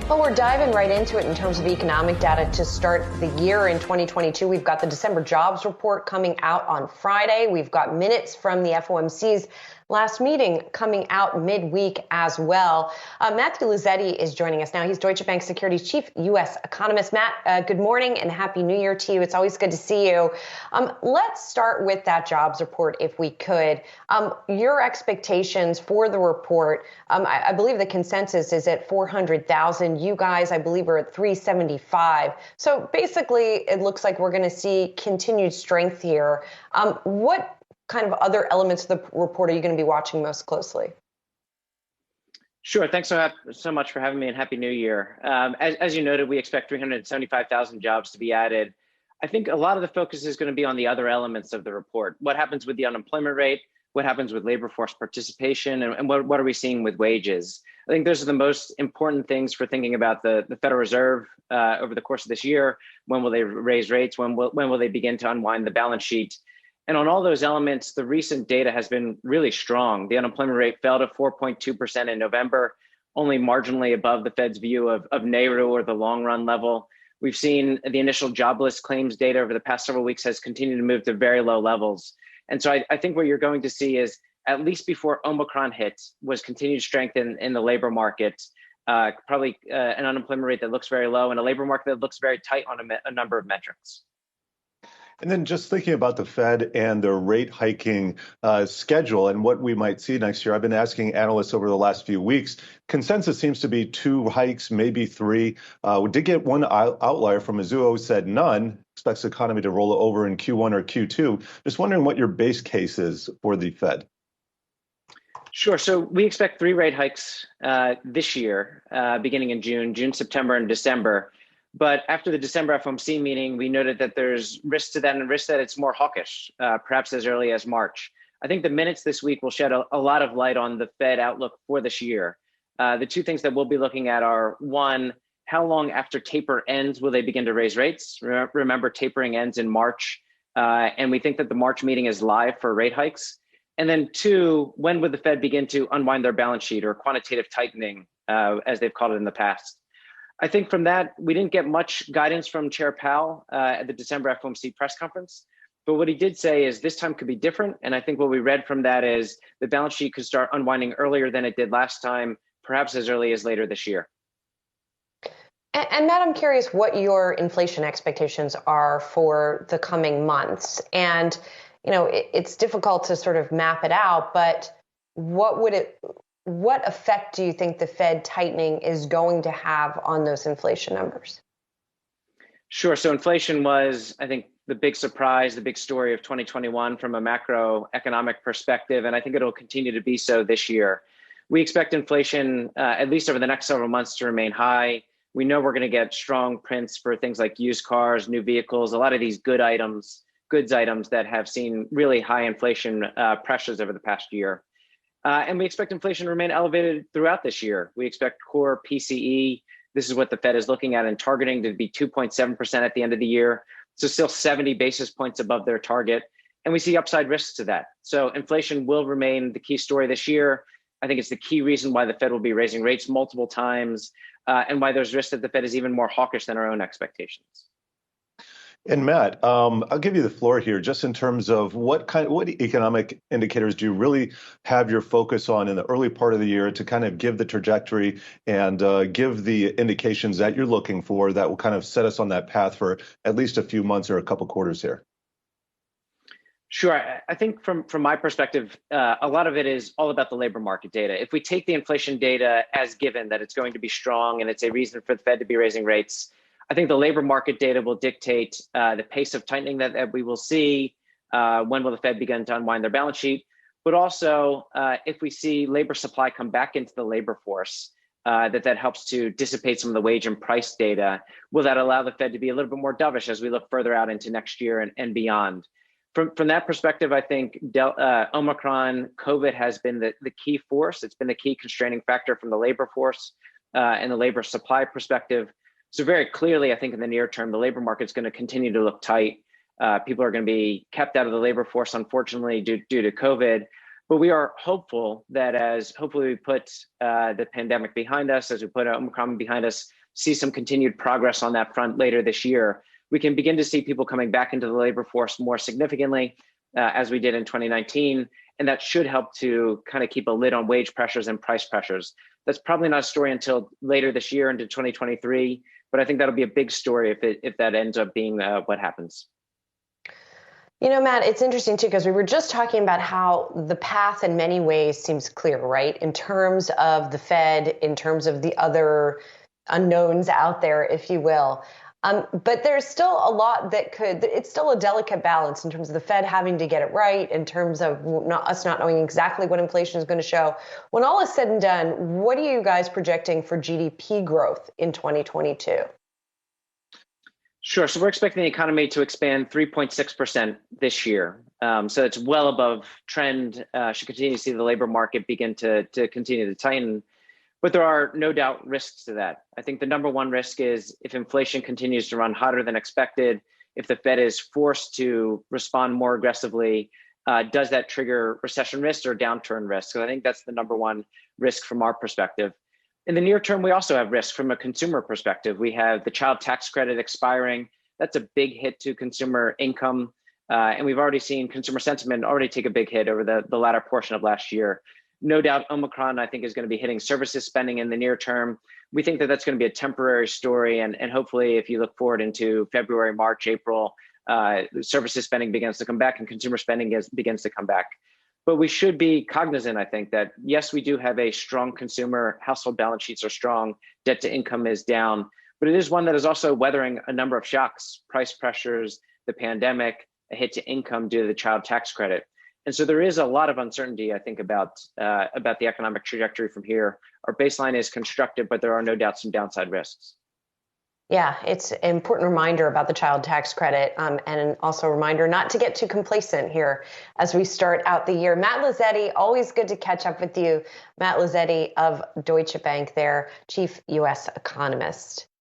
Well, we're diving right into it in terms of economic data to start the year in 2022. We've got the December jobs report coming out on Friday. We've got minutes from the FOMC's last meeting coming out midweek as well. Matthew Luzzetti is joining us now. He's Deutsche Bank Securities Chief U.S. Economist. Matt, good morning and Happy New Year to you. It's always good to see you. Let's start with that jobs report, if we could. Your expectations for the report, I believe the consensus is at 400,000. You guys, I believe, are at 375. So basically, it looks like we're going to see continued strength here. What kind of other elements of the report are you going to be watching most closely? Sure. Thanks so much for having me, and Happy New Year. As you noted, we expect 375,000 jobs to be added. I think a lot of the focus is going to be on the other elements of the report. What happens with the unemployment rate? What happens with labor force participation? And what are we seeing with wages? I think those are the most important things for thinking about the Federal Reserve over the course of this year. When will they raise rates? When will they begin to unwind the balance sheet? And on all those elements, the recent data has been really strong. The unemployment rate fell to 4.2% in November, only marginally above the Fed's view of NAIRU, or the long run level. We've seen the initial jobless claims data over the past several weeks has continued to move to very low levels. And so I think what you're going to see is, at least before Omicron hit, was continued strength in the labor market, probably an unemployment rate that looks very low and a labor market that looks very tight on a number of metrics. And then just thinking about the Fed and their rate hiking schedule and what we might see next year, I've been asking analysts over the last few weeks. Consensus seems to be 2 hikes, maybe 3. We did get one outlier from Mizuho who said none, expects the economy to roll over in Q1 or Q2. Just wondering what your base case is for the Fed. Sure. So we expect 3 rate hikes this year, beginning in June, September, and December. But after the December FOMC meeting, we noted that there's risk to that, and risk that it's more hawkish, perhaps as early as March. I think the minutes this week will shed a lot of light on the Fed outlook for this year. The 2 things that we'll be looking at are, 1, how long after taper ends will they begin to raise rates? Remember, tapering ends in March, and we think that the March meeting is live for rate hikes. And then 2, when would the Fed begin to unwind their balance sheet, or quantitative tightening, as they've called it in the past? I think from that, we didn't get much guidance from Chair Powell at the December FOMC press conference. But what he did say is this time could be different. And I think what we read from that is the balance sheet could start unwinding earlier than it did last time, perhaps as early as later this year. And Matt, I'm curious what your inflation expectations are for the coming months. And, you know, it's difficult to sort of map it out, but what effect do you think the Fed tightening is going to have on those inflation numbers? Sure. So inflation was, I think, the big surprise, the big story of 2021 from a macroeconomic perspective, and I think it'll continue to be so this year. We expect inflation, at least over the next several months, to remain high. We know we're going to get strong prints for things like used cars, new vehicles, a lot of these goods items that have seen really high inflation pressures over the past year. And we expect inflation to remain elevated throughout this year. We expect core PCE, this is what the Fed is looking at and targeting, to be 2.7% at the end of the year. So still 70 basis points above their target. And we see upside risks to that. So inflation will remain the key story this year. I think it's the key reason why the Fed will be raising rates multiple times, and why there's risk that the Fed is even more hawkish than our own expectations. And Matt, I'll give you the floor here, just in terms of what economic indicators do you really have your focus on in the early part of the year to kind of give the trajectory and give the indications that you're looking for that will kind of set us on that path for at least a few months or a couple quarters here? Sure. I think from my perspective, a lot of it is all about the labor market data. If we take the inflation data as given, that it's going to be strong and it's a reason for the Fed to be raising rates, I think the labor market data will dictate the pace of tightening that we will see. When will the Fed begin to unwind their balance sheet? But also, if we see labor supply come back into the labor force, that helps to dissipate some of the wage and price data, will that allow the Fed to be a little bit more dovish as we look further out into next year and beyond? From that perspective, I think Omicron, COVID has been the key force. It's been the key constraining factor from the labor force and the labor supply perspective. So very clearly, I think in the near term, the labor market is going to continue to look tight. People are going to be kept out of the labor force, unfortunately, due to COVID. But we are hopeful that as hopefully we put the pandemic behind us, as we put Omicron behind us, see some continued progress on that front later this year, we can begin to see people coming back into the labor force more significantly, as we did in 2019. And that should help to kind of keep a lid on wage pressures and price pressures. That's probably not a story until later this year into 2023, but I think that'll be a big story if that ends up being what happens. You know, Matt, it's interesting too, because we were just talking about how the path in many ways seems clear, right? In terms of the Fed, in terms of the other unknowns out there, if you will. But there's still a lot it's still a delicate balance in terms of the Fed having to get it right, in terms of us not knowing exactly what inflation is going to show. When all is said and done, what are you guys projecting for GDP growth in 2022? Sure. So we're expecting the economy to expand 3.6% this year. So it's well above trend. Should continue to see the labor market begin to continue to tighten. But there are no doubt risks to that. I think the number one risk is if inflation continues to run hotter than expected, if the Fed is forced to respond more aggressively, does that trigger recession risk or downturn risk? So I think that's the number one risk from our perspective. In the near term, we also have risk from a consumer perspective. We have the child tax credit expiring. That's a big hit to consumer income. And we've already seen consumer sentiment already take a big hit over the latter portion of last year. No doubt Omicron, I think, is going to be hitting services spending in the near term. We think that that's going to be a temporary story. And hopefully, if you look forward into February, March, April, services spending begins to come back and consumer spending begins to come back. But we should be cognizant, I think, that yes, we do have a strong consumer. Household balance sheets are strong. Debt to income is down. But it is one that is also weathering a number of shocks, price pressures, the pandemic, a hit to income due to the child tax credit. And so there is a lot of uncertainty, I think, about the economic trajectory from here. Our baseline is constructive, but there are no doubt some downside risks. Yeah, it's an important reminder about the child tax credit, and also a reminder not to get too complacent here as we start out the year. Matt Luzzetti, always good to catch up with you. Matt Luzzetti of Deutsche Bank, their chief U.S. economist.